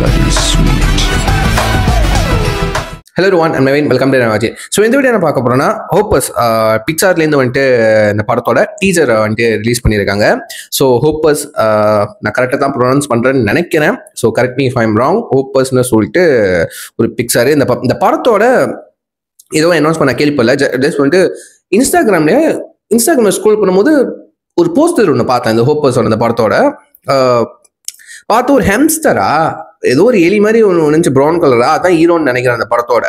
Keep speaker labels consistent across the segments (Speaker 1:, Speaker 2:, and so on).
Speaker 1: bloody sweet.
Speaker 2: Hello everyone, I'm Naveen. Welcome to Navaji. So இந்த video என்ன பார்க்க போறோம்னா ஹோப்பஸ் பிக்சார்லேருந்து வந்துட்டு இந்த படத்தோட டீசர் வந்துட்டு ரிலீஸ் பண்ணியிருக்காங்க. ஸோ ஹோப்பஸ் நான் கரெக்டாக தான் ப்ரொனவுன்ஸ் பண்ணுறேன்னு நினைக்கிறேன். So correct me if I'm wrong. ஹோப்பஸ்ன்னு சொல்லிட்டு ஒரு பிக்சார். இந்த படத்தோட ஏதோ அனௌன்ஸ் பண்ண கேள்விப்படல. ஜஸ்ட் வந்துட்டு இன்ஸ்டாகிராமில் ஸ்க்ரோல் பண்ணும்போது ஒரு போஸ்டர் ஒன்று பார்த்தேன் இந்த ஹோப்பஸோட இந்த படத்தோட. பார்த்து ஒரு ஹெம்ஸ்டரா ஏதோ ஒரு எலி மாதிரி ஒன்று ப்ரௌன் கலரா அதான் ஹீரோன்னு நினைக்கிறேன் அந்த படத்தோட.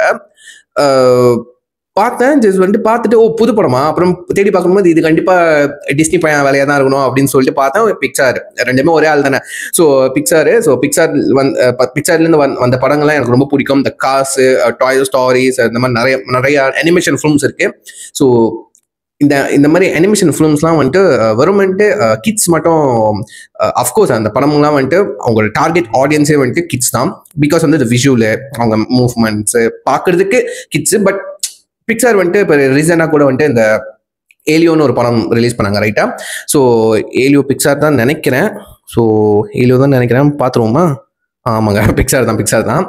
Speaker 2: பார்த்தேன் ஜஸ்ட் வந்துட்டு பார்த்துட்டு புது படமா அப்புறம் தேடி பார்க்கும்போது இது கண்டிப்பா டிஸ்னி பையன் வேலையா தான் இருக்கணும் அப்படின்னு சொல்லிட்டு பார்த்தேன். பிக்சார் ரெண்டுமே ஒரே ஆள் தானே. ஸோ பிக்சார்லேருந்து வந்த படங்கள்லாம் எனக்கு ரொம்ப பிடிக்கும். இந்த காசு, டாய் ஸ்டோரிஸ், இந்த மாதிரி நிறைய அனிமேஷன் ஃபிலிம்ஸ் இருக்கு. ஸோ இந்த மாதிரி அனிமேஷன் ஃபிலிம்ஸ்லாம் வந்துட்டு வெறும் வந்துட்டு கிட்ஸ் மட்டும். அஃப்கோர்ஸ் அந்த படம்லாம் வந்துட்டு அவங்களோட டார்கெட் ஆடியன்ஸே வந்துட்டு கிட்ஸ் தான். பிகாஸ் வந்து இந்த விஷுவலு, அவங்க மூவ்மெண்ட்ஸு பார்க்கறதுக்கு கிட்ஸு. பட் பிக்சார் வந்துட்டு இப்போ ரீசனாக கூட வந்துட்டு இந்த ஏலியோன்னு ஒரு படம் ரிலீஸ் பண்ணாங்க, ரைட்டா? ஸோ ஏலியோ பிக்சார் தான் நினைக்கிறேன். பார்த்துருவோமா? ஆமாங்க, பிக்சார் தான்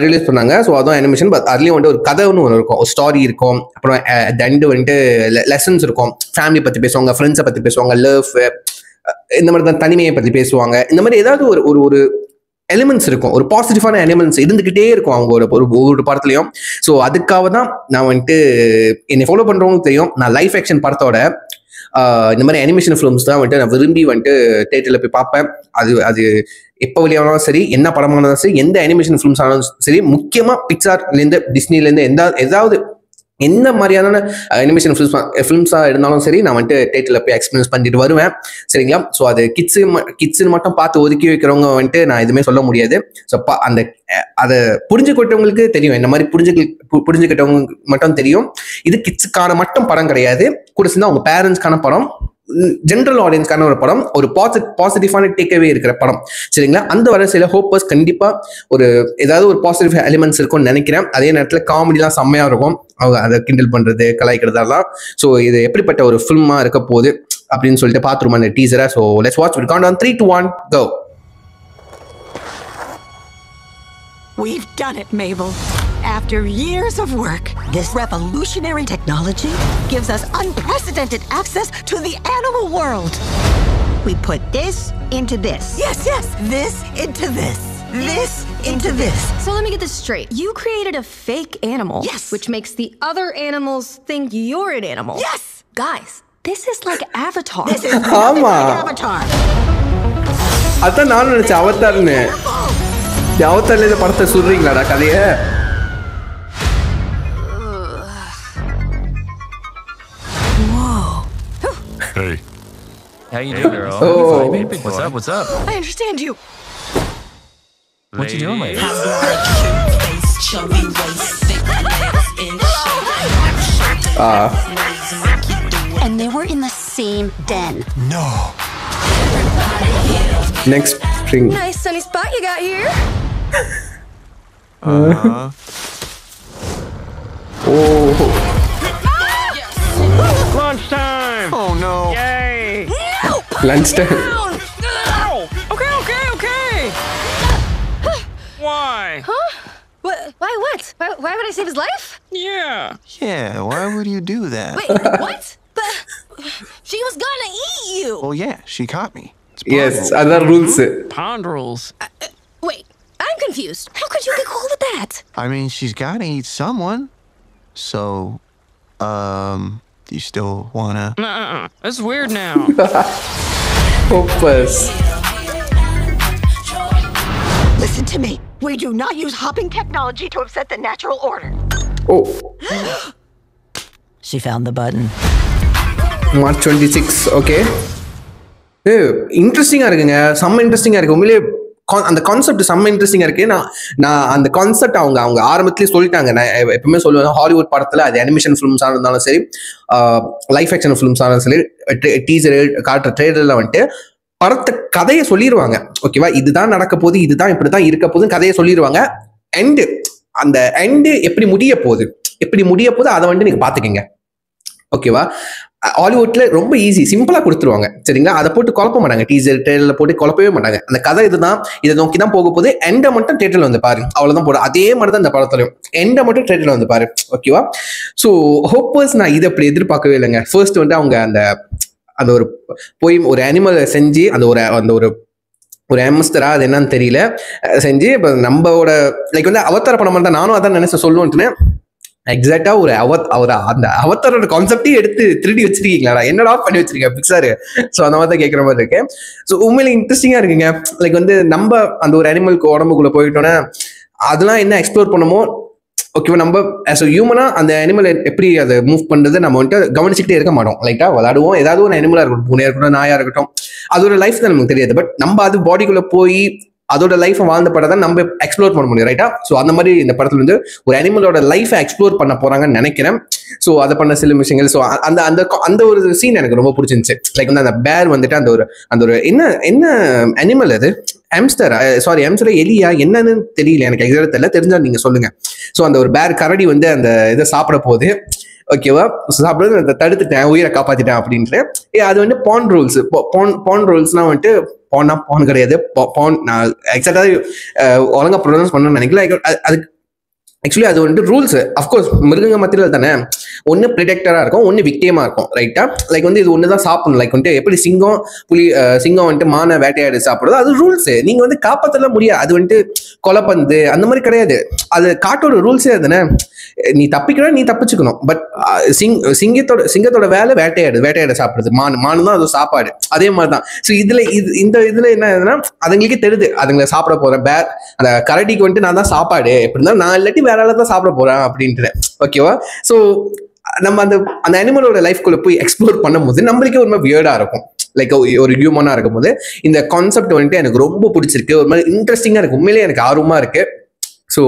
Speaker 2: ரிலீஸ் பண்ணாங்க. ஸோ அதுவும் அனிமேஷன். பட் அதுலேயும் வந்துட்டு ஒரு கதை ஒன்று இருக்கும், ஒரு ஸ்டாரி இருக்கும். அப்புறம் தண்டு வந்துட்டு லெசன்ஸ் இருக்கும். ஃபேமிலி பற்றி பேசுவாங்க, ஃப்ரெண்ட்ஸை பற்றி பேசுவாங்க, லவ், இந்த மாதிரி தான் தனிமையை பற்றி பேசுவாங்க. இந்த மாதிரி ஏதாவது ஒரு எலிமெண்ட்ஸ் இருக்கும், ஒரு பாசிட்டிவான எலிமெண்ட்ஸ் இருந்துகிட்டே இருக்கும் அவங்க ஒவ்வொரு படத்துலையும். ஸோ அதுக்காக தான் நான் வந்துட்டு என்னை ஃபாலோ பண்ணுறவங்களுக்கு தெரியும், நான் லைஃப் ஆக்ஷன் படத்தோட இந்த மாதிரி அனிமேஷன் ஃபிலிம்ஸ் தான் வந்துட்டு நான் விரும்பி வந்துட்டு தேட்டரில் போய் பார்ப்பேன். அது எப்போ வெளியானாலும் சரி, என்ன படமானாலும் சரி, எந்த அனிமேஷன் ஃபிலிம்ஸ் ஆனாலும் சரி, முக்கியமாக பிக்சார்லேருந்து டிஸ்னிலேருந்து ஏதாவது எந்த மாதிரியான அனிமேஷன் ஃபிலிம்ஸாக இருந்தாலும் சரி, நான் வந்துட்டு தேட்டரில் போய் எக்ஸ்பீரியன்ஸ் பண்ணிட்டு வருவேன். சரிங்களா? ஸோ அது கிட்ஸுன்னு மட்டும் பார்த்து ஒதுக்கி வைக்கிறவங்க வந்துட்டு நான் எதுவுமே சொல்ல முடியாது. ஸோ அதை புரிஞ்சுக்கிட்டவங்களுக்கு தெரியும், இந்த மாதிரி புரிஞ்சுக்கிட்டவங்க மட்டும் தெரியும். இது கிட்ஸுக்கான மட்டும் படம் கிடையாது, கூட சேர்ந்து அவங்க பேரண்ட்ஸ்க்கான படம், ஜென்ரல் ஆடியன்ஸ்க்கான ஒரு படம், ஒரு பாசிட்டிவான டேக்அவே இருக்கிற படம். சரிங்களா? அந்த வரிசையில் ஹோப்பஸ் கண்டிப்பா ஏதாவது ஒரு பாசிட்டிவ் எலிமெண்ட்ஸ் இருக்கும்னு நினைக்கிறேன். அதே நேரத்தில் காமெடிலாம் செம்மையா இருக்கும், அவங்க அதை கிண்டல் பண்றது, கலாய்க்கிறதெல்லாம். ஸோ இது எப்படிப்பட்ட ஒரு ஃபில்மா இருக்க போகுது அப்படின்னு சொல்லிட்டு பார்த்துருமா அந்த டீசரை. So let's watch it. Count on 3, 2, 1, go.
Speaker 3: We've done it, Mabel. After years of work, this revolutionary technology gives us unprecedented access to the animal world. We put this into this. Yes. This into this. This into this.
Speaker 4: So let me get this straight. You created a fake animal.
Speaker 3: Yes.
Speaker 4: Which makes the other animals think you're an animal.
Speaker 3: Yes.
Speaker 4: Guys, this is like Avatar.
Speaker 3: This is nothing like Avatar.
Speaker 2: அதான் நான் நினைச்சேன் அவதார்னு. அவதார்ல இந்த படத்தை சொல்றீங்களாடா கதையை?
Speaker 1: Hey.
Speaker 5: How you doing, girl?
Speaker 2: Oh.
Speaker 5: You made a big boy. What's up?
Speaker 3: I understand you.
Speaker 5: What you doing, lady?
Speaker 6: And they were in the same den.
Speaker 1: No.
Speaker 2: Next spring.
Speaker 4: Nice sunny spot you got here.
Speaker 2: Oh.
Speaker 5: Lunchtime!
Speaker 1: Oh no.
Speaker 5: Yay!
Speaker 2: Lunchtime.
Speaker 5: Okay. Why?
Speaker 4: Huh? What? Why what? Why would I save his life?
Speaker 5: Yeah.
Speaker 1: Yeah, why would you do that?
Speaker 4: Wait, what? But she was gonna eat you.
Speaker 1: Well, yeah, she caught me.
Speaker 2: Yes, other rules.
Speaker 5: Pond rules.
Speaker 4: Wait, I'm confused. How could you get hold of that?
Speaker 1: I mean, she's gotta eat someone. So, do you still wanna?
Speaker 5: Nuh-uh. That's weird now.
Speaker 2: Hopeless.
Speaker 3: Listen to me. We do not use hopping technology to upset the natural order.
Speaker 2: Oh,
Speaker 3: She found the button.
Speaker 2: March 26. Okay. இன்ட்ரெஸ்டிங்காக இருக்குங்க, செம்ம இன்ட்ரெஸ்டிங்காக இருக்குது உண்மையிலே. அந்த concept செம்ம இன்ட்ரெஸ்டிங்காக இருக்குது. நான் அந்த கான்செப்ட் அவங்க ஆரம்பத்திலேயே சொல்லிட்டாங்க. நான் எப்பவுமே சொல்லுவேன், ஹாலிவுட் படத்தில் அது அனிமேஷன் ஃபிலிம்ஸாக இருந்தாலும் சரி, லைஃப் ஆக்ஷன் ஃபிலிம்ஸாக இருந்தாலும் சரி, டீசர் காட்டுற ட்ரெய்லரில் வந்துட்டு படத்தை கதையை சொல்லிடுவாங்க. ஓகேவா? இதுதான் நடக்க போகுது, இதுதான் இப்படி தான் இருக்க போகுதுன்னு கதையை சொல்லிடுவாங்க. அந்த எண்டு எப்படி முடிய போகுது அதை வந்துட்டு நீங்கள் பார்த்துக்கங்க. ஓகேவா? ஹாலிவுட்ல ரொம்ப ஈஸி சிம்பிளா கொடுத்துருவாங்க சரிங்களா. அதை போட்டு குழப்ப மாட்டாங்க, டீசர் ட்ரெயிலர்ல போட்டு குழப்பவே மாட்டாங்க. அந்த கதை இதுதான், இதை நோக்கி தான் போக போகுது, எண்டை மட்டும் தியேட்டர்ல வந்து பாரு, அவ்வளவுதான் போடும். அதே மாதிரி தான் இந்த படத்துலயும் எண்டை மட்டும் தியேட்டர்ல வந்து பாரு, ஓகேவா. ஸோ ஹோப்பர்ஸ் நான் இதை அப்படி எதிர்பார்க்கவே இல்லைங்க. ஃபர்ஸ்ட் வந்து அவங்க அந்த ஒரு போய் ஒரு அனிமலை செஞ்சு ஒரு ஹேம்ஸ்டரா அது என்னன்னு தெரியல செஞ்சு இப்போ நம்மளோட லைக் வந்து அவதார படம் மாதிரி தான். நானும் அதான் நினைச்ச சொல்லுவேன்ட்டுன்னு எக்ஸாக்டா அந்த அவதாரோட கான்செப்டே எடுத்து திருடி வச்சிருக்கீங்களா, என்னடா பண்ணி வச்சிருக்கேன் பிக்சாரு. ஸோ அந்த மாதிரி தான் கேட்குற மாதிரி இருக்கு. ஸோ உண்மையில இன்ட்ரெஸ்டிங்கா இருக்குங்க. லைக் வந்து நம்ம அந்த ஒரு அனிமலுக்கு உடம்புக்குள்ள போயிட்டோன்னா அதெல்லாம் என்ன எக்ஸ்ப்ளோர் பண்ணுமோ ஓகேவா. நம்ம ஆஸ் அ ஹியூமனா அந்த அனிமல் எப்படி அதை மூவ் பண்றது நம்ம வந்துட்டு கவனிச்சுக்கிட்டே இருக்க மாட்டோம். லைட்டா விளையாடுவோம், ஏதாவது ஒரு அனிமலா இருக்கட்டும், பூனையா இருக்கட்டும், நாயா இருக்கட்டும், அதோட லைஃப் தான் நமக்கு தெரியாது. பட் நம்ம அது பாடிக்குள்ள போய் அதோட லைஃபை வாழ்ந்த படம் தான் நம்ம எக்ஸ்ப்ளோர் பண்ண முடியும், ரைட்டா. ஸோ அந்த மாதிரி இந்த படத்துல வந்து ஒரு அனிமலோட லைஃபை எக்ஸ்ப்ளோர் பண்ண போறாங்கன்னு நினைக்கிறேன். ஸோ அதை பண்ண சில விஷயங்கள். ஸோ அந்த ஒரு சீன் எனக்கு ரொம்ப பிடிச்சிருந்துச்சு. லைக் வந்து அந்த பேர் வந்துட்டு அந்த ஒரு என்ன அனிமல் அது, ஹாம்ஸ்டர் எலியா என்னன்னு தெரியல எனக்கு, எக்ஸாக்டா தெரியல, தெரிஞ்சா நீங்க சொல்லுங்க. ஸோ அந்த ஒரு பேர் கரடி வந்து அந்த இதை சாப்பிட போகுது, ஓகேவா. சாப்பிடுறது அதை தடுத்துட்டேன், உயிரை காப்பாத்திட்டேன் அப்படின்ட்டு. அது வந்து பாண்ட் ரூல்ஸ்னா வந்துட்டு பான் கிடையாது, நான் எக்ஸாக்டா ஒழுங்கா ப்ரொனவுன்ஸ் பண்ணணும்னு நினைக்கல. அதுக்கு ஆக்சுவலி அது வந்துட்டு ரூல்ஸ். அஃப்கோர்ஸ் மிருகங்க மத்தியில் தானே, ஒன்று ப்ரிடெக்டரா இருக்கும், ஒன்று விக்டியமா இருக்கும், ரைட்டா. லைக் வந்து இது ஒன்று தான் சாப்பிடணும். லைக் வந்துட்டு எப்படி சிங்கம் வந்துட்டு மான வேட்டையாடு சாப்பிடுறது, அது ரூல்ஸ். நீங்க வந்து காப்பாற்றலாம் முடியாது, அது வந்துட்டு கொலைப்பந்து அந்த மாதிரி கிடையாது. அது காட்டோட ரூல்ஸே அதுதானே. நீ தப்பிக்கணும், நீ தப்பிச்சுக்கணும். பட் சிங்கத்தோட வேலை வேட்டையாடு சாப்பிடுறது. மானு தான் அது சாப்பாடு, அதே மாதிரி தான். ஸோ இதுல என்ன ஆகுதுன்னா அதுங்களுக்கே தெரியுது அதுங்களை சாப்பிட போறேன். அந்த கரடிக்கு வந்துட்டு நான் தான் சாப்பாடு, எப்படி இருந்தாலும் நான் இல்லாட்டி வேற ஆளை தான் சாப்பிட போறேன் அப்படின்ட்டு, ஓகேவா. ஸோ நம்ம அந்த அனிமலோட லைஃப்குள்ள போய் எக்ஸ்ப்ளோர் பண்ணும்போது நம்மளுக்கே ஒரு மாதிரி வியர்டா இருக்கும். லைக் ஒரு ஹியூமனா இருக்கும் போது இந்த கான்செப்ட் வந்துட்டு எனக்கு ரொம்ப பிடிச்சிருக்கு. ஒரு மாதிரி இன்ட்ரெஸ்டிங்கா இருக்கு, உண்மையிலேயே எனக்கு ஆர்வமா இருக்கு. ஸோ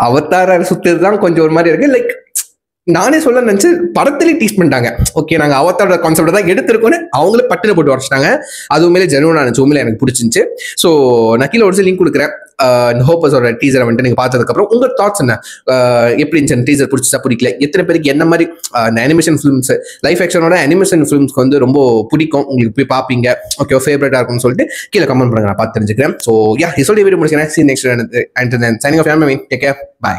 Speaker 2: அவதார சுத்துறது தான் கொஞ்சம் ஒரு மாதிரி இருக்கு. லைக் நானே சொல்ல நினைச்சு படத்திலே டீச் பண்ணிட்டாங்க. ஓகே, நாங்கள் அவதாரோட கான்செப்ட் தான் எடுத்திருக்கோன்னு அவங்களே பட்டில போட்டு உடச்சிட்டாங்க. அது உண்மையிலே ஜெனுவனா இருந்துச்சு, உண்மையிலே எனக்கு பிடிச்சிருந்துச்சு. ஸோ நான் கீழே ஒரு லிங்க் கொடுக்குறேன். ஹோப்பர்ஸோட டீசரை வந்துட்டு நீங்கள் பார்த்ததுக்கப்புறம் உங்கள் தாட்ஸ் என்ன, எப்படி இருந்துச்சு டீசர், பிடிச்சா பிடிக்கல, எத்தனை பேருக்கு என்ன மாதிரி இந்த அனிமேஷன் ஃபிலிம்ஸ் லைஃப் ஆக்ஷனோட அனிமேஷன் ஃபிலிம்ஸ்க்கு வந்து ரொம்ப பிடிக்கும், உங்களுக்கு போய் பார்ப்பீங்க, ஓகே ஃபேவரட்டாக இருக்கும்னு சொல்லிட்டு கீழே கமெண்ட் பண்ணுங்க, நான் பார்த்து தெரிஞ்சுக்கிறேன். ஸோ யா, இதோட வீடியோ முடிச்சுக்கிறேன். See you next time. Until then, signing off. Take care. Bye.